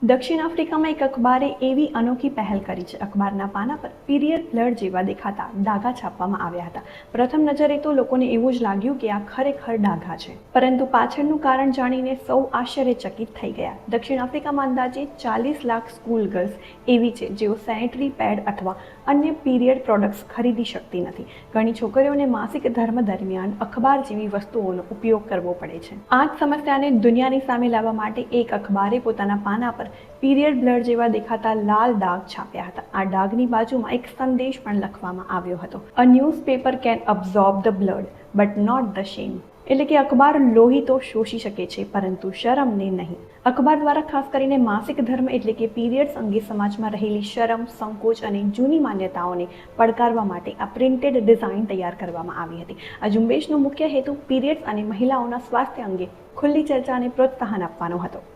દક્ષિણ આફ્રિકામાં એક અખબારે એવી અનોખી પહેલ કરી છે. અખબારના પાના પર પીરિયડ બ્લડ જેવા દેખાતા ડાઘા છાપવામાં આવ્યા હતા. પ્રથમ નજરે તો લોકોને એવું જ લાગ્યું કે આ ખરેખર ડાઘા છે, પરંતુ પાછળનું કારણ જાણીને સૌ આશ્ચર્યચકિત થઈ ગયા. દક્ષિણ આફ્રિકામાં અંદાજે 40 લાખ સ્કૂલ ગર્લ્સ એવી છે જેઓ સેનેટરી પેડ અથવા અન્ય પીરિયડ પ્રોડક્ટ્સ ખરીદી શકતી નથી. ઘણી છોકરીઓને માસિક ધર્મ દરમિયાન અખબાર જેવી વસ્તુઓનો ઉપયોગ કરવો પડે છે. આ જ સમસ્યાને દુનિયાની સામે લાવવા માટે એક અખબારે પોતાના પાના પર પીરિયડ બ્લડ જેવા દેખાતા લાલ ડાઘ છાપ્યા હતા. આ ડાઘની બાજુમાં એક સંદેશ પણ લખવામાં આવ્યો હતો: a newspaper can absorb the blood but not the shame. એટલે કે અખબાર લોહી તો શોષી શકે છે, પરંતુ શરમને નહીં. અખબાર દ્વારા ખાસ કરીને માસિક ધર્મ એટલે કે પીરિયડ્સ અંગે સમાજમાં રહેલી શરમ, સંકોચ અને જૂની માન્યતાઓને પડકારવા માટે આ પ્રિન્ટેડ ડિઝાઇન તૈયાર કરવામાં આવી હતી. આ ઝુંબેશનો મુખ્ય હેતુ પીરિયડ્સ અને મહિલાઓના સ્વાસ્થ્ય અંગે ખુલ્લી ચર્ચાને પ્રોત્સાહન આપવાનો હતો.